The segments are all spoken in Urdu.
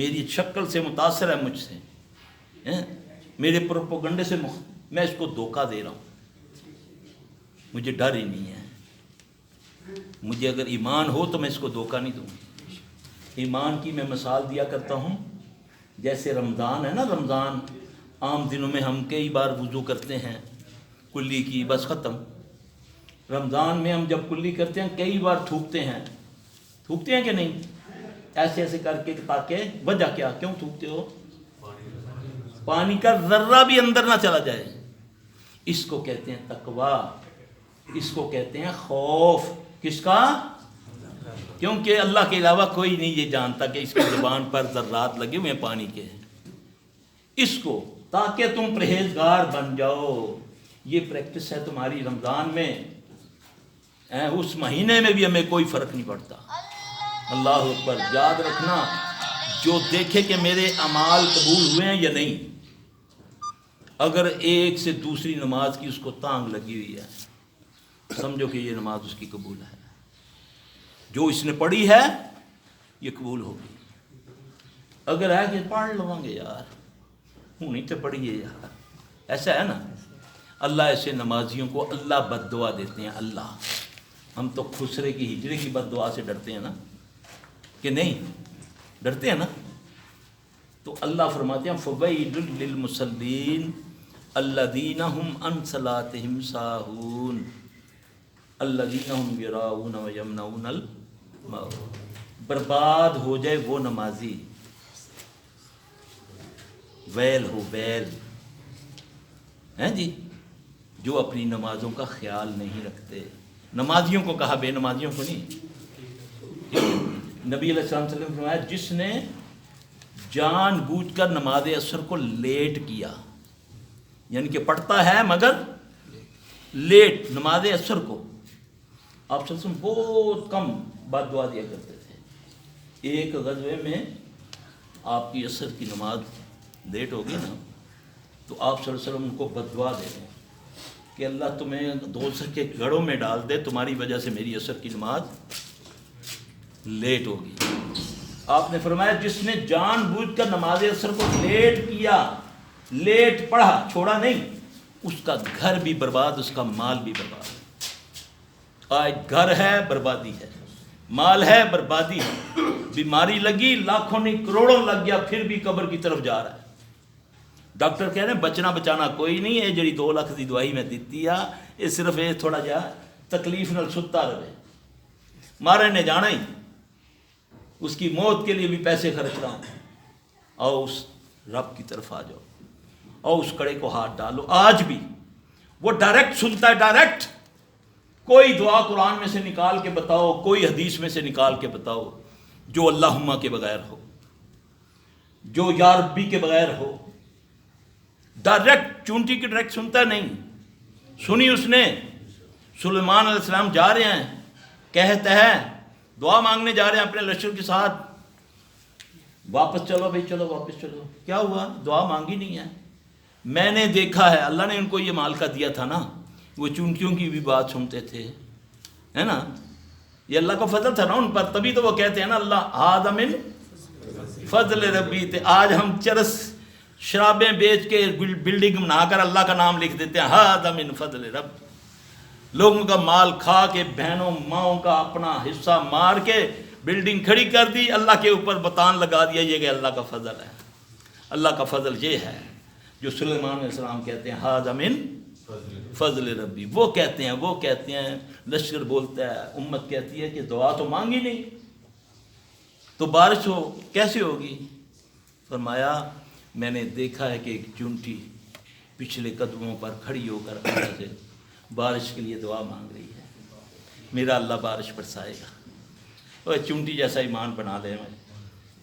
میری شکل سے متاثر ہے مجھ سے، میرے پروپیگنڈے سے میں اس کو دھوکہ دے رہا ہوں، مجھے ڈر ہی نہیں ہے۔ مجھے اگر ایمان ہو تو میں اس کو دھوکہ نہیں دوں گا۔ ایمان کی میں مثال دیا کرتا ہوں، جیسے رمضان ہے نا، رمضان عام دنوں میں ہم کئی بار وضو کرتے ہیں کلی کی، بس ختم۔ رمضان میں ہم جب کلی کرتے ہیں کئی بار تھوکتے ہیں کہ نہیں؟ ایسے ایسے کر کے، تاکہ وجہ کیا، کیوں تھوکتے ہو؟ پانی کا ذرہ بھی اندر نہ چلا جائے۔ اس کو کہتے ہیں تقویٰ، اس کو کہتے ہیں خوف۔ کس کا؟ کیونکہ اللہ کے علاوہ کوئی نہیں یہ جانتا کہ اس کی زبان پر ذرات لگے ہوئے ہیں پانی کے۔ اس کو تاکہ تم پرہیزگار بن جاؤ، یہ پریکٹس ہے تمہاری رمضان میں۔ اس مہینے میں بھی ہمیں کوئی فرق نہیں پڑتا۔ اللہ اکبر۔ یاد رکھنا، جو دیکھے کہ میرے اعمال قبول ہوئے ہیں یا نہیں، اگر ایک سے دوسری نماز کی اس کو تانگ لگی ہوئی ہے، سمجھو کہ یہ نماز اس کی قبول ہے۔ جو اس نے پڑھی ہے یہ قبول ہوگی۔ اگر ہے کہ پڑھ لوں گے یار، ہونی تو پڑھی ہے یار، ایسا ہے نا۔ اللہ ایسے نمازیوں کو اللہ بد دعا دیتے ہیں۔ اللہ، ہم تو خسرے کی ہجرے کی بد دعا سے ڈرتے ہیں نا، کہ نہیں ڈرتے ہیں نا؟ تو اللہ فرماتے ہیں فَوَيْلٌ لِّلْمُصَلِّينَ الَّذِينَ هُمْ عَنْ صَلَاتِهِمْ سَاهُونَ الَّذِينَ هُمْ يُرَاءُونَ وَيَمْنَعُونَ الْمَاعُونَ۔ برباد ہو جائے وہ نمازی، ویل ہو، ویل ہیں جی، جو اپنی نمازوں کا خیال نہیں رکھتے۔ نمازیوں کو کہا، بے نمازیوں کو نہیں۔ نبی علیہ السلام صلی اللہ علیہ وسلم نے فرمایا، جس نے جان بوجھ کر نماز عصر کو لیٹ کیا، یعنی کہ پڑھتا ہے مگر لیٹ نماز عصر کو، آپ صلی اللہ علیہ وسلم بہت کم بد دعا دیا کرتے تھے۔ ایک غزوے میں آپ کی عصر کی نماز لیٹ ہوگی نا، تو آپ صلی اللہ علیہ وسلم ان کو بد دعا دے دیں کہ اللہ تمہیں دوزخ کے گڑھوں میں ڈال دے، تمہاری وجہ سے میری عصر کی نماز لیٹ ہوگی۔ آپ نے فرمایا، جس نے جان بوجھ کر نماز عصر کو لیٹ کیا، لیٹ پڑھا، چھوڑا نہیں، اس کا گھر بھی برباد، اس کا مال بھی برباد۔ آج گھر ہے بربادی ہے، مال ہے بربادی ہے، بیماری لگی لاکھوں نہیں کروڑوں لگ گیا، پھر بھی قبر کی طرف جا رہا ہے۔ ڈاکٹر کہہ رہے ہیں بچنا بچانا کوئی نہیں ہے، جڑی 2 لاکھ دی دوائی میں دیتی آ، یہ صرف یہ تھوڑا جا تکلیف نال ستا رہے، مارے نے جانا ہی، اس کی موت کے لیے بھی پیسے خرچ رہا ہوں۔ آؤ اس رب کی طرف آ جاؤ، آؤ اس کڑے کو ہاتھ ڈالو۔ آج بھی وہ ڈائریکٹ سنتا ہے، ڈائریکٹ۔ کوئی دعا قرآن میں سے نکال کے بتاؤ، کوئی حدیث میں سے نکال کے بتاؤ جو اللہم کے بغیر ہو، جو یا ربی کے بغیر ہو۔ ڈائریکٹ چونٹی کی ڈائریکٹ سنتا نہیں۔ سنی اس نے، سلیمان علیہ السلام جا رہے ہیں، کہتے ہیں دعا مانگنے جا رہے ہیں اپنے لشکر کے ساتھ، واپس چلو بھائی، چلو واپس چلو۔ کیا ہوا؟ دعا مانگی نہیں ہے۔ میں نے دیکھا ہے، اللہ نے ان کو یہ مال کا دیا تھا نا، وہ چونٹیوں کی بھی بات سنتے تھے، ہے نا، یہ اللہ کا فضل تھا نا ان پر، تبھی تو وہ کہتے ہیں نا اللہ ھذا من فضل ربی۔ آج ہم چرس شرابیں بیچ کے بلڈنگ بنا کر اللہ کا نام لکھ دیتے ہیں، ھذا من فضل رب۔ لوگوں کا مال کھا کے، بہنوں ماؤں کا اپنا حصہ مار کے بلڈنگ کھڑی کر دی، اللہ کے اوپر بتان لگا دیا یہ کہ اللہ کا فضل ہے۔ اللہ کا فضل یہ ہے جو سلیمان علیہ السلام کہتے ہیں ھذا من فضل ربی۔ وہ کہتے ہیں، لشکر بولتا ہے، امت کہتی ہے کہ دعا تو مانگی نہیں، تو بارش ہو کیسے ہوگی؟ فرمایا میں نے دیکھا ہے کہ ایک چونٹی پچھلے قدموں پر کھڑی ہو کر اللہ سے بارش کے لیے دعا مانگ رہی ہے، میرا اللہ بارش برسائے گا۔ وہ چونٹی جیسا ایمان بنا لیں،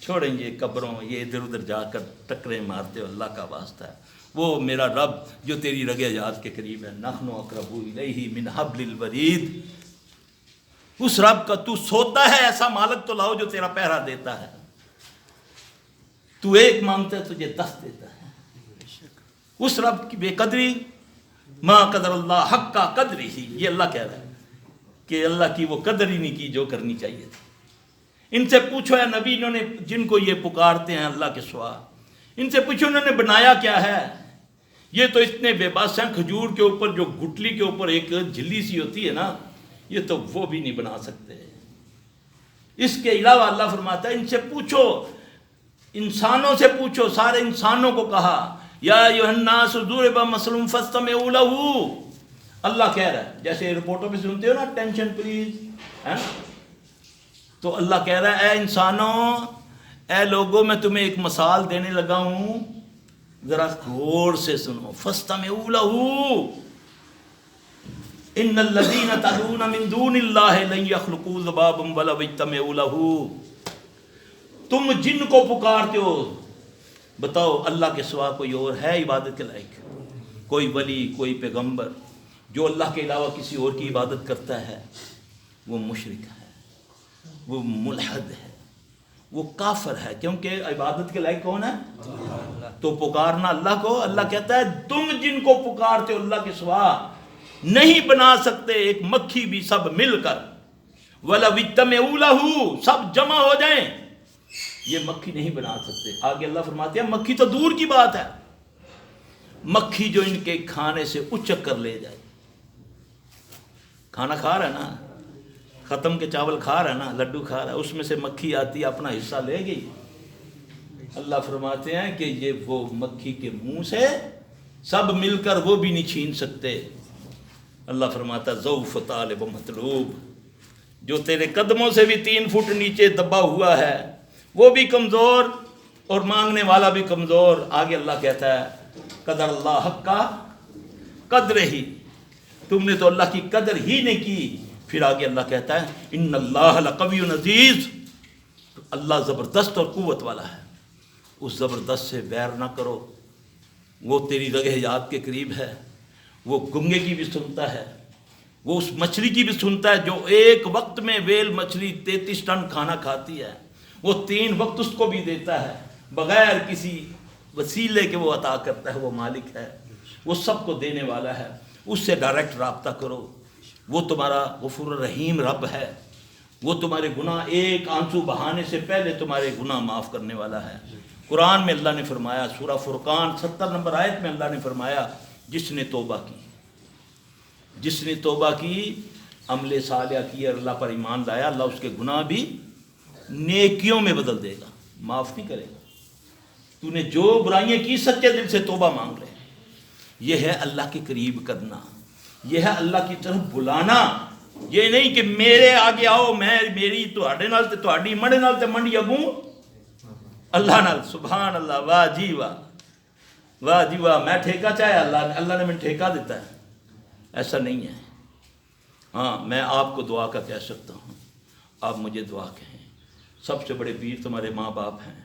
چھوڑیں گے قبروں، یہ ادھر ادھر جا کر ٹکریں مارتے ہو، اللہ کا واسطہ ہے، وہ میرا رب جو تیری رگ حیات کے قریب ہے، نحن اقرب الیہ من حبل الورید۔ اس رب کا تو سوتا ہے، ایسا مالک تو لاؤ جو تیرا پہرا دیتا ہے۔ تو ایک مانگتا ہے تجھے 10 دیتا ہے۔ اس رب کی بے قدری، ما قدر اللہ حق کا قدر ہی، یہ اللہ کہہ رہا ہے کہ اللہ کی وہ قدر ہی نہیں کی جو کرنی چاہیے تھی۔ ان سے پوچھو اے نبی، انہوں نے جن کو یہ پکارتے ہیں اللہ کے سوا، ان سے پوچھو انہوں نے بنایا کیا ہے؟ یہ تو اتنے بے بس ہیں، کھجور کے اوپر جو گٹلی کے اوپر ایک جھلی سی ہوتی ہے نا، یہ تو وہ بھی نہیں بنا سکتے۔ اس کے علاوہ اللہ فرماتا ہے ان سے پوچھو، انسانوں سے پوچھو، سارے انسانوں کو کہا یا ایھا الناس ضرب مثل فاستمعوا لہ۔ اللہ کہہ رہا ہے، جیسے رپورٹوں میں سنتے ہو نا، ٹینشن پلیز، ہے نا، تو اللہ کہہ رہا ہے اے انسانوں، اے لوگوں، میں تمہیں ایک مثال دینے لگا ہوں، ذرا غور سے سنو۔ فاستمعوا لہ ان الذین تدعون من دون اللہ لن یخلقوا ذبابا ولو اجتمعوا لہ۔ تم جن کو پکارتے ہو، بتاؤ اللہ کے سوا کوئی اور ہے عبادت کے لائق؟ کوئی ولی، کوئی پیغمبر جو اللہ کے علاوہ کسی اور کی عبادت کرتا ہے وہ مشرک ہے، وہ ملحد ہے، وہ کافر ہے، کیونکہ عبادت کے لائق کون ہے؟ تو پکارنا اللہ کو۔ اللہ کہتا ہے تم جن کو پکارتے ہو اللہ کے سوا نہیں بنا سکتے ایک مکھی بھی سب مل کر، وَلَوِ اجْتَمَعُوا لَهُ، سب جمع ہو جائیں، یہ مکھی نہیں بنا سکتے۔ آگے اللہ فرماتے ہیں مکھی تو دور کی بات ہے، مکھی جو ان کے کھانے سے اچک کر لے جائے، کھانا کھا رہا ہے نا، ختم کے چاول کھا رہا ہے نا، لڈو کھا رہا ہے، اس میں سے مکھی آتی ہے اپنا حصہ لے گئی، اللہ فرماتے ہیں کہ یہ وہ مکھی کے منہ سے سب مل کر وہ بھی نہیں چھین سکتے۔ اللہ فرماتا ہے ضعف طالب و مطلوب، جو تیرے قدموں سے بھی 3 فٹ نیچے دبا ہوا ہے وہ بھی کمزور اور مانگنے والا بھی کمزور۔ آگے اللہ کہتا ہے قدر اللہ حق کا قدر ہی، تم نے تو اللہ کی قدر ہی نہیں کی۔ پھر آگے اللہ کہتا ہے ان اللہ لقوی عزیز، اللہ زبردست اور قوت والا ہے، اس زبردست سے ویر نہ کرو، وہ تیری رگہ یاد کے قریب ہے، وہ گنگے کی بھی سنتا ہے، وہ اس مچھلی کی بھی سنتا ہے جو ایک وقت میں ویل مچھلی 33 ٹن کھانا کھاتی ہے، وہ 3 وقت اس کو بھی دیتا ہے بغیر کسی وسیلے کے، وہ عطا کرتا ہے، وہ مالک ہے، وہ سب کو دینے والا ہے، اس سے ڈائریکٹ رابطہ کرو، وہ تمہارا غفور الرحیم رب ہے، وہ تمہارے گناہ ایک آنسو بہانے سے پہلے تمہارے گناہ معاف کرنے والا ہے۔ قرآن میں اللہ نے فرمایا، سورہ فرقان 70 نمبر آیت میں اللہ نے فرمایا جس نے توبہ کی، جس نے توبہ کی، عمل صالح کی اور اللہ پر ایمان لایا، اللہ اس کے گناہ بھی نیکیوں میں بدل دے گا، معاف نہیں کرے گا۔ تو نے جو برائیاں کی سچے دل سے توبہ مانگ رہے، یہ ہے اللہ کے قریب کرنا، یہ ہے اللہ کی طرف بلانا۔ یہ نہیں کہ میرے آگے آؤ، میں میری تواڈے نال تے تواڈی منڈے نال تے منڈی اگوں اللہ نال، سبحان اللہ، واہ جی واہ، واہ جی واہ، میں ٹھیکہ چاہیا اللہ نے مجھے ٹھیکہ دیتا ہے، ایسا نہیں ہے۔ ہاں میں آپ کو دعا کا کہہ سکتا ہوں، آپ مجھے دعا کہیں۔ سب سے بڑے پیر تمہارے ماں باپ ہیں،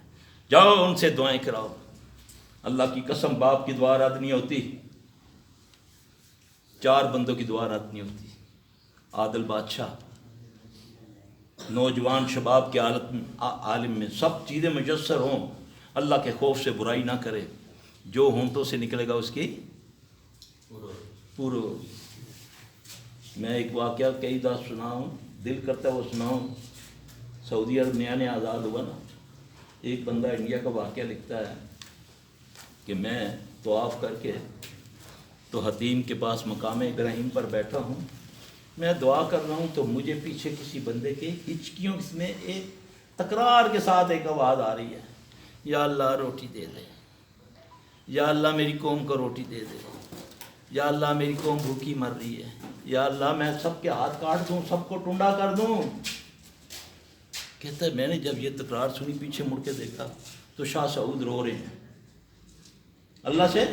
جاؤ ان سے دعائیں کراؤ۔ اللہ کی قسم باپ کی دعا رد نہیں ہوتی، 4 بندوں کی دعا رد نہیں ہوتی۔ عادل بادشاہ، نوجوان شباب کے عالم میں سب چیزیں میسر ہوں، اللہ کے خوف سے برائی نہ کرے، جو ہونٹوں سے نکلے گا اس کی پورو۔ میں ایک واقعہ کئی دفعہ سناؤں، دل کرتا ہے وہ سناؤں۔ سعودی عرب نیا آزاد ہوا نا، ایک بندہ انڈیا کا واقعہ لکھتا ہے کہ میں طواف کر کے تو حتیم کے پاس مقام ابراہیم پر بیٹھا ہوں، میں دعا کر رہا ہوں تو مجھے پیچھے کسی بندے کے ہچکیوں میں ایک تکرار کے ساتھ ایک آواز آ رہی ہے، یا اللہ روٹی دے دے، یا اللہ میری قوم کو روٹی دے دے، یا اللہ میری قوم بھوکی مر رہی ہے، یا اللہ میں سب کے ہاتھ کاٹ دوں، سب کو ٹنڈا کر دوں۔ کہتا ہے میں نے جب یہ تکرار سنی، پیچھے مڑ کے دیکھا تو شاہ سعود رو رہے ہیں، اللہ سے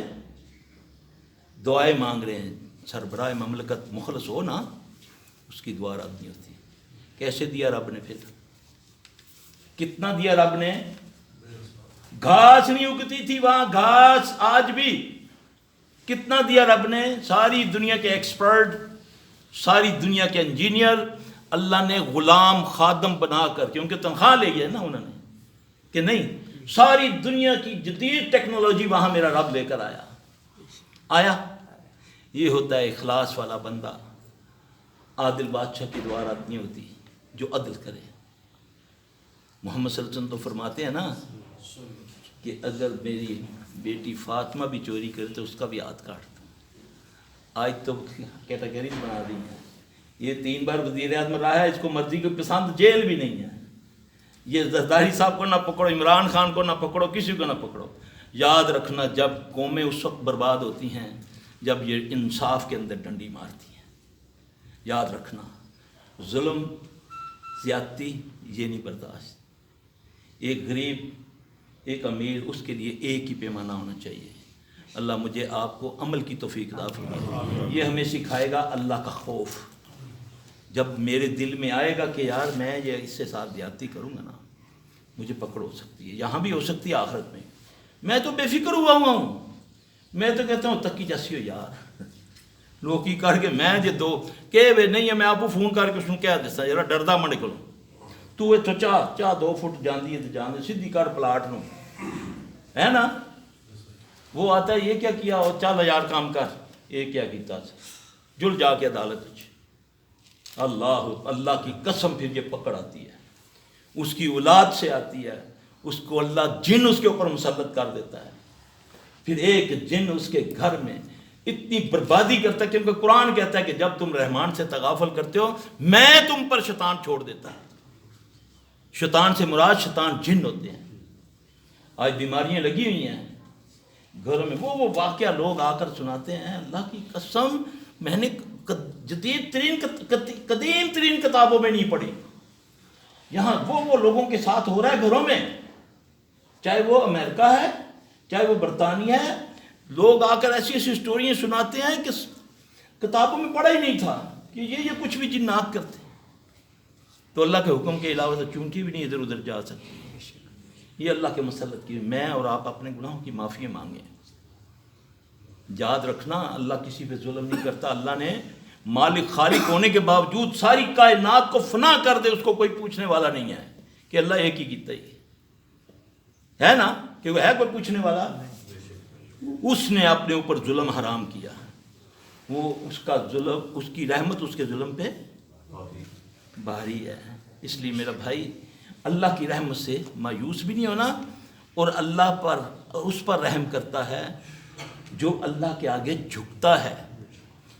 دعائیں مانگ رہے ہیں۔ سربراہ مملکت مخلص ہو نا، اس کی دعا رد نہیں ہوتی۔ کیسے دیا رب نے؟ پھر کتنا دیا رب نے؟ گھاس نہیں اگتی تھی وہاں، گھاس آج بھی کتنا دیا رب نے؟ ساری دنیا کے ایکسپرٹ، ساری دنیا کے انجینئر اللہ نے غلام خادم بنا کر، کیونکہ تنخواہ لے گئے نا انہوں نے کہ نہیں، ساری دنیا کی جدید ٹیکنالوجی وہاں میرا رب لے کر آیا۔ یہ ہوتا ہے اخلاص والا بندہ۔ عادل بادشاہ کی دعا رد نہیں ہوتی، جو عدل کرے۔ محمد صلی اللہ علیہ وسلم تو فرماتے ہیں نا کہ اگر میری بیٹی فاطمہ بھی چوری کرے تو اس کا بھی ہاتھ کاٹ دو. آج تو کیٹیگری بنا دی ہے. یہ 3 بار وزیر اعظم رہا ہے, اس کو مرضی کو پسند جیل بھی نہیں ہے. یہ زرداری صاحب کو نہ پکڑو, عمران خان کو نہ پکڑو, کسی کو نہ پکڑو. یاد رکھنا جب قومیں اس وقت برباد ہوتی ہیں جب یہ انصاف کے اندر ڈنڈی مارتی ہیں. یاد رکھنا ظلم زیادتی یہ نہیں برداشت. ایک غریب ایک امیر اس کے لیے ایک ہی پیمانہ ہونا چاہیے. اللہ مجھے آپ کو عمل کی توفیق عطا فرمائے. یہ ہمیں سکھائے گا اللہ کا خوف. جب میرے دل میں آئے گا کہ یار میں یہ اس سے ساتھ زیادتی کروں گا نا, مجھے پکڑ ہو سکتی ہے, یہاں بھی ہو سکتی ہے آخرت میں. میں تو بے فکر ہوا ہوں. میں تو کہتا ہوں تکی جیسی ہو یار, لوگ کی کر کے میں جے دو کہ نہیں ہے, میں آپ کو فون کر کے اس کہہ دیتا ذرا ڈردا میں نکلوں. تو یہ تو چاہ 2 فٹ جاندی ہے تو جان دے سیدھی کر پلاٹ نو, ہے نا. وہ آتا ہے یہ کیا کیا, اور چل یار کام کر, یہ کیا کیتا, جل جا کے عدالت. اللہ کی قسم پھر یہ پکڑ آتی ہے, اس کی اولاد سے آتی ہے. اس کو اللہ جن اس کے اوپر مسلط کر دیتا ہے. پھر ایک جن اس کے گھر میں اتنی بربادی کرتا ہے, کیونکہ قرآن کہتا ہے کہ جب تم رحمان سے تغافل کرتے ہو میں تم پر شیطان چھوڑ دیتا ہے. شیطان سے مراد شیطان جن ہوتے ہیں. آج بیماریاں لگی ہوئی ہیں گھروں میں, وہ واقعہ لوگ آ کر سناتے ہیں. اللہ کی قسم میں نے جدید ترین قدیم ترین کتابوں میں نہیں پڑھی. یہاں وہ لوگوں کے ساتھ ہو رہا ہے گھروں میں, چاہے وہ امریکہ ہے چاہے وہ برطانیہ ہے. لوگ آ کر ایسی ایسی سٹوریاں سناتے ہیں کہ کتابوں میں پڑھا ہی نہیں تھا کہ یہ کچھ بھی جنات کرتے. تو اللہ کے حکم کے علاوہ تو چونٹی بھی نہیں ادھر ادھر جا سکتی. یہ اللہ کے مسلط کی. میں اور آپ اپنے گناہوں کی معافی مانگیں. یاد رکھنا اللہ کسی پہ ظلم نہیں کرتا. اللہ نے مالک خالق ہونے کے باوجود ساری کائنات کو فنا کر دے, اس کو کوئی پوچھنے والا نہیں ہے کہ اللہ ایک ہی کیتا ہی ہے نا, کہ وہ ہے کوئی پوچھنے والا. اس نے اپنے اوپر ظلم حرام کیا. وہ اس کا ظلم, اس کی رحمت اس کے ظلم پہ بھاری ہے. اس لیے میرا بھائی اللہ کی رحمت سے مایوس بھی نہیں ہونا, اور اللہ پر اس پر رحم کرتا ہے جو اللہ کے آگے جھکتا ہے.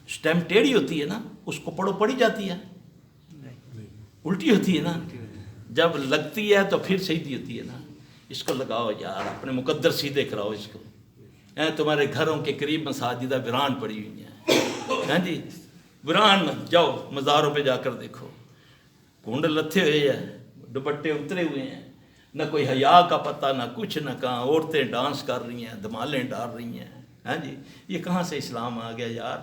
سٹیمپ ٹیڑھی ہوتی ہے نا, اس کو پڑھو پڑھی جاتی ہے, الٹی ہوتی ہے نا, جب لگتی ہے تو پھر سیدھی ہوتی ہے نا. اس کو لگاؤ یار, اپنے مقدر سیدھے کراؤ اس کو. تمہارے گھروں کے قریب مساجدہ ویران پڑی ہوئی ہیں, ہاں جی, ویران جاؤ مزاروں پہ جا کر دیکھو, کونڈ لتھے ہوئے ہیں, دوپٹے اترے ہوئے ہیں, نہ کوئی حیا کا پتہ نہ کچھ, نہ کہاں عورتیں ڈانس کر رہی ہیں, دھمالیں ڈال رہی ہیں. ہاں جی, یہ کہاں سے اسلام آ گیا یار.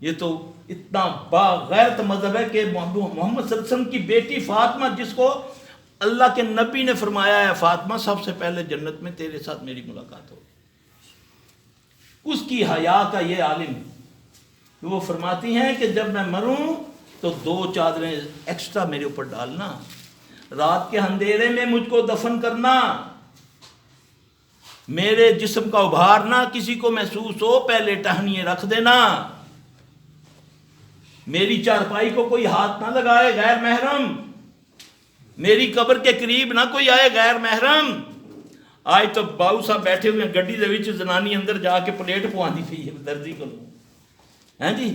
یہ تو اتنا باغیرت مذہب ہے کہ محمد صلی اللہ علیہ وسلم کی بیٹی فاطمہ, جس کو اللہ کے نبی نے فرمایا ہے فاطمہ سب سے پہلے جنت میں تیرے ساتھ میری ملاقات ہوگی, اس کی حیا کا یہ عالم. وہ فرماتی ہیں کہ جب میں مروں تو 2 چادریں ایکسٹرا میرے اوپر ڈالنا, رات کے اندھیرے میں مجھ کو دفن کرنا, میرے جسم کا ابھارنا کسی کو محسوس ہو پہلے ٹہنیے رکھ دینا, میری چارپائی کو کوئی ہاتھ نہ لگائے غیر محرم, میری قبر کے قریب نہ کوئی آئے غیر محرم. آج تو باؤ صاحب بیٹھے ہوئے ہیں گڈی دے وچ, زنانی اندر جا کے پلیٹ پواندی پئی ہے درزی کو, ہیں جی,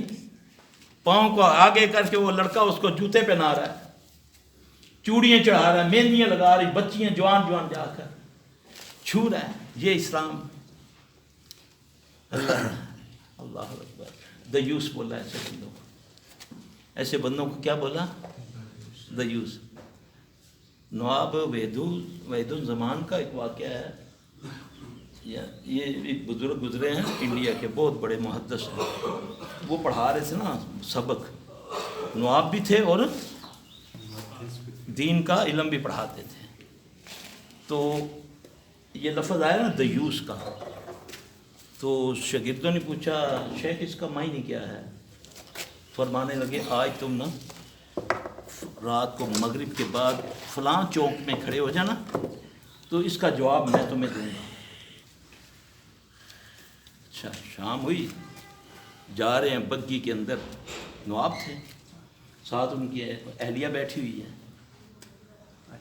پاؤں کو آگے کر کے وہ لڑکا اس کو جوتے پہنا رہا ہے, چوڑیاں چڑھا رہا ہے, مہندیاں لگا رہی, بچیاں جوان جوان جا کر چھو رہا ہے. یہ اسلام. اللہ اکبر. دیوس بولا ایسے بندوں کو, ایسے بندوں کو کیا بولا؟ دیوس. نواب وحید الزمان کا ایک واقعہ ہے. یہ ایک بزرگ گزرے ہیں انڈیا کے, بہت بڑے محدث ہیں. وہ پڑھا رہے تھے نا سبق, نواب بھی تھے اور دین کا علم بھی پڑھاتے تھے. تو یہ لفظ آیا نا دیوس کا, تو شاگردوں نے پوچھا شیخ اس کا معنی کیا ہے؟ فرمانے لگے آج تم نا رات کو مغرب کے بعد فلاں چوک میں کھڑے ہو جانا, تو اس کا جواب میں تمہیں دوں گا. اچھا, شام ہوئی, جا رہے ہیں بگی کے اندر, نواب تھے, ساتھ ان کی اہلیہ بیٹھی ہوئی ہے.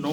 9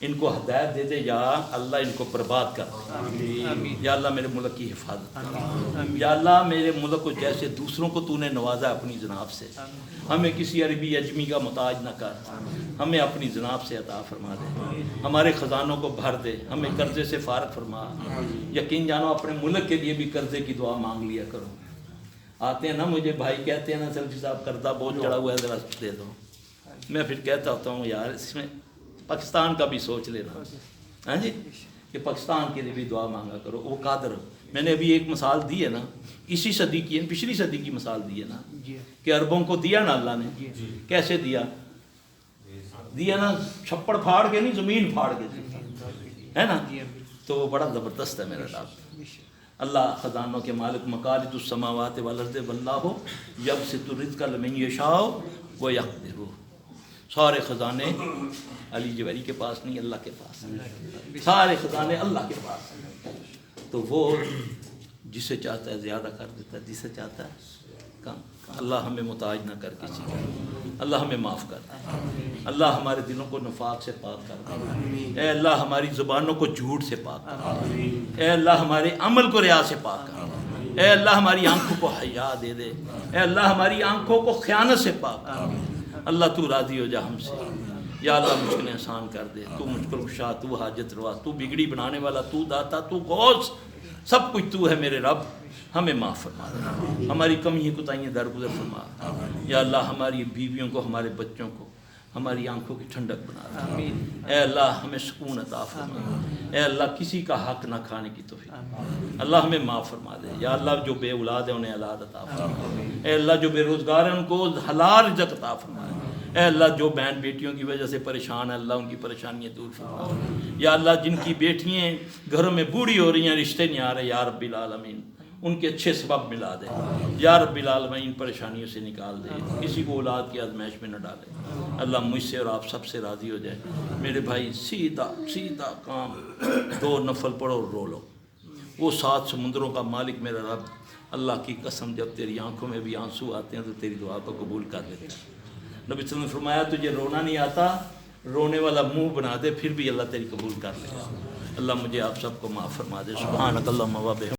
ان کو ہدایت دے دے، یا اللہ ان کو برباد کر دے، یا اللہ میرے ملک کی حفاظت کر، یا اللہ میرے ملک کو جیسے دوسروں کو تو نے نوازا اپنی جناب سے، ہمیں کسی عربی اجمی کا محتاج نہ کر، ہمیں اپنی جناب سے عطا فرما دے، ہمارے خزانوں کو بھر دے، ہمیں قرضے سے فارغ فرما، یقین جانو اپنے ملک کے لیے بھی قرضے کی دعا مانگ لیا کرو۔ آتے ہیں نا مجھے بھائی کہتے ہیں نا سلفی صاحب قرضہ بہت چڑھا ہوا ہے ذرا دے دو، میں پھر کہتا ہوتا ہوں یار اس میں پاکستان کا بھی سوچ لینا، ہاں جی، کہ پاکستان کے لیے بھی دعا مانگا کرو، وہ قادر ہو۔ میں نے ابھی ایک مثال دی ہے نا، اسی صدی کی، پچھلی صدی کی مثال دی ہے نا، کہ عربوں کو دیا نا اللہ نے، کیسے دیا نا، چھپڑ پھاڑ کے نہیں، زمین پھاڑ کے ہے نا، تو وہ بڑا زبردست ہے میرا رب۔ اللہ خزانوں کے مالک، مقالد السماوات والارض واللہ یبسط الرزق لمن یشاء ویقدر، سارے خزانے علی جوہری کے پاس نہیں، اللہ کے پاس ہیں، سارے خزانے اللہ کے پاس ہیں، تو وہ جسے چاہتا ہے زیادہ کر دیتا ہے، جسے چاہتا ہے کم۔ اللہ ہمیں محتاج نہ کر کسی کا، اللہ ہمیں معاف کر دے، اللہ ہمارے دلوں کو نفاق سے پاک کر دے، اے اللہ ہماری زبانوں کو جھوٹ سے پاک کر دے، اے اللہ ہمارے عمل کو ریا سے پاک کر دے، اے اللہ ہماری آنکھوں کو حیا دے دے، اے اللہ ہماری آنکھوں کو خیانت سے پاک کر دے، اللہ تو راضی ہو جا ہم سے، یا اللہ مشکلیں آسان کر دے، تو مشکل کشا، تو حاجت روا، تو بگڑی بنانے والا، تو داتا، تو غوث، سب کچھ تو ہے میرے رب، ہمیں معاف فرما دے، ہماری کمیاں کوتاہیاں درگزر فرما، یا اللہ ہماری بیویوں کو، ہمارے بچوں کو، ہماری آنکھوں کی ٹھنڈک بنا دے، اے اللہ ہمیں سکون عطا فرما، اے اللہ کسی کا حق نہ کھانے کی توفیق، اللہ ہمیں معاف فرما دے، یا اللہ جو بے اولاد ہیں انہیں اولاد عطا فرما، اے اللہ جو بے روزگار ہیں ان کو حلال رزق عطا فرما، اے اللہ جو بہن بیٹیوں کی وجہ سے پریشان ہیں اللہ ان کی پریشانیاں دور فرما، یا اللہ جن کی بیٹیاں گھروں میں بوڑھی ہو رہی ہیں، رشتے نہیں آ رہے، یا رب العالمین ان کے اچھے سبب ملا دے، یا رب العالمین پریشانیوں سے نکال دے، کسی کو اولاد کی آزمائش میں نہ ڈالے، اللہ مجھ سے اور آپ سب سے راضی ہو جائے۔ میرے بھائی سیدھا سیدھا کام، 2 نفل پڑھو اور رو لو، وہ 7 سمندروں کا مالک میرا رب، اللہ کی قسم جب تیری آنکھوں میں بھی آنسو آتے ہیں تو تیری دعا کو قبول کر لیتا ہے۔ نبی صلی اللہ علیہ وسلم نے فرمایا تجھے رونا نہیں آتا، رونے والا منہ بنا دے، پھر بھی اللہ تیری قبول کر لے گا۔ اللہ مجھے آپ سب کو معاف فرما دے۔ سبحانک اللہم و بحمدک۔